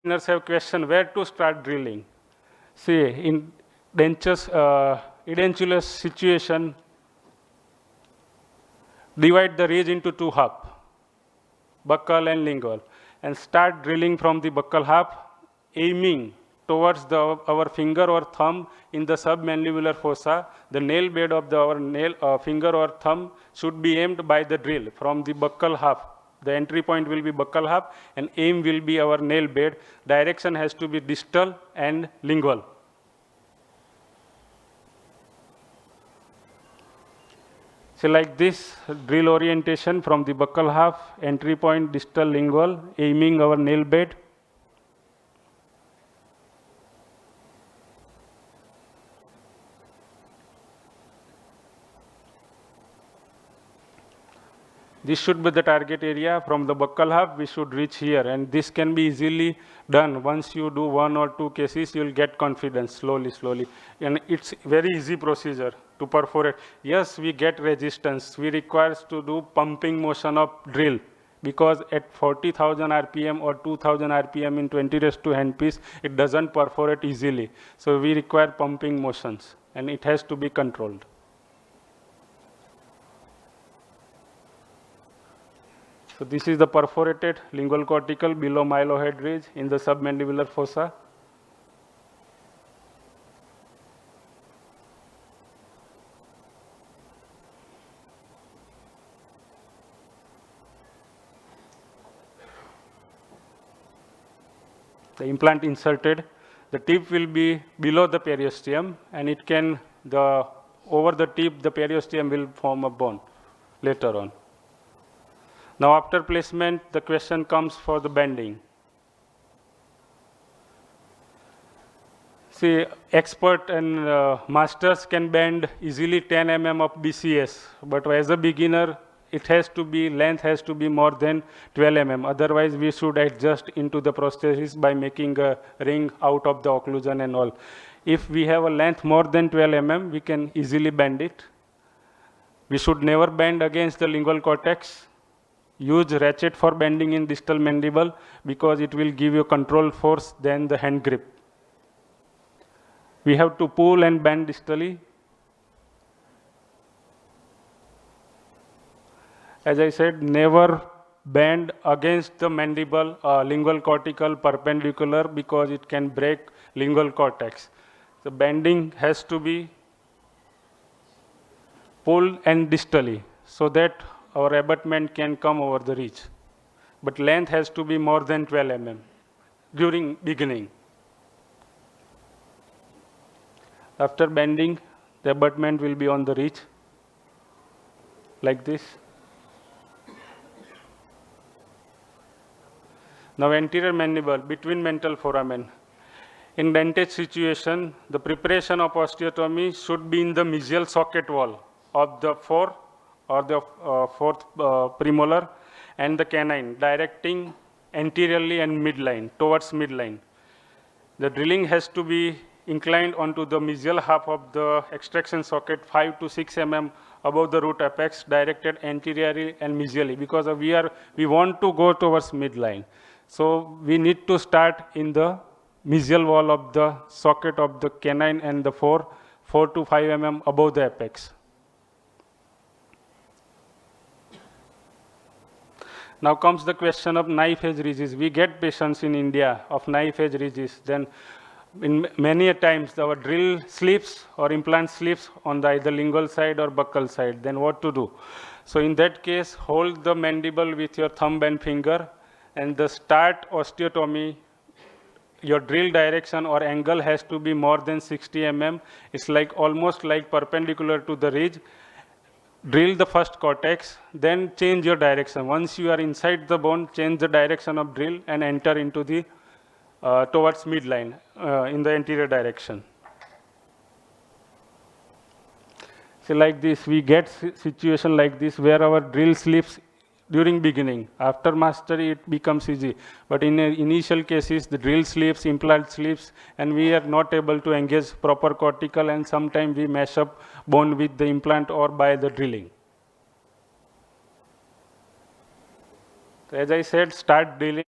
Beginners have question where to start drilling. See, in edentulous situation, divide the ridge into two halves, buccal and lingual, and start drilling from the buccal half, aiming towards our finger or thumb in the submandibular fossa. The nail bed of our finger or thumb should be aimed by the drill from the buccal half. The entry point will be buccal half and aim will be our nail bed. Direction has to be distal and lingual. So like this, drill orientation from the buccal half, entry point distal lingual, aiming our nail bed. This should be the target area. From the buccal half, we should reach here. And this can be easily done. Once you do 1 or 2 cases, you'll get confidence slowly. And it's very easy procedure to perforate. Yes, we get resistance. We require to do pumping motion of drill. Because at 40,000 RPM or 2,000 RPM in 20 raised to handpiece, it doesn't perforate easily. So we require pumping motions. And it has to be controlled. So this is the perforated lingual cortical below mylohyoid ridge in the submandibular fossa. The implant inserted. The tip will be below the periosteum, and it can over the tip the periosteum will form a bone later on. Now after placement, the question comes for the bending. See, expert and masters can bend easily 10 mm of BCS, but as a beginner, length has to be more than 12 mm. Otherwise, we should adjust into the prosthesis by making a ring out of the occlusion and all. If we have a length more than 12 mm, we can easily bend it. We should never bend against the lingual cortex. Use ratchet for bending in distal mandible because it will give you control force than the hand grip. We have to pull and bend distally. As I said, never bend against the mandible, lingual cortical perpendicular because it can break lingual cortex. The bending has to be pulled and distally so that our abutment can come over the ridge. But length has to be more than 12 mm during beginning. After bending, the abutment will be on the ridge, like this. Now anterior mandible, between mental foramen. In dentate situation, the preparation of osteotomy should be in the mesial socket wall of the fourth premolar and the canine, directing anteriorly and midline, towards midline. The drilling has to be inclined onto the mesial half of the extraction socket 5 to 6 mm above the root apex, directed anteriorly and mesially, because we want to go towards midline. So we need to start in the mesial wall of the socket of the canine and the 4 to 5 mm above the apex. Now comes the question of knife edge ridges. We get patients in India of knife edge ridges. Then in many a times our drill slips or implant slips on the either lingual side or buccal side. Then what to do? So in that case, hold the mandible with your thumb and finger, and the start osteotomy, your drill direction or angle has to be more than 60 mm. It's like almost like perpendicular to the ridge. Drill the first cortex, then change your direction. Once you are inside the bone, change the direction of drill and enter into the towards midline in the anterior direction. So like this, we get situation like this where our drill slips during beginning. After mastery, it becomes easy. But in initial cases, the drill slips, implant slips, and we are not able to engage proper cortical, and sometimes we mash up bone with the implant or by the drilling. So as I said, start drilling.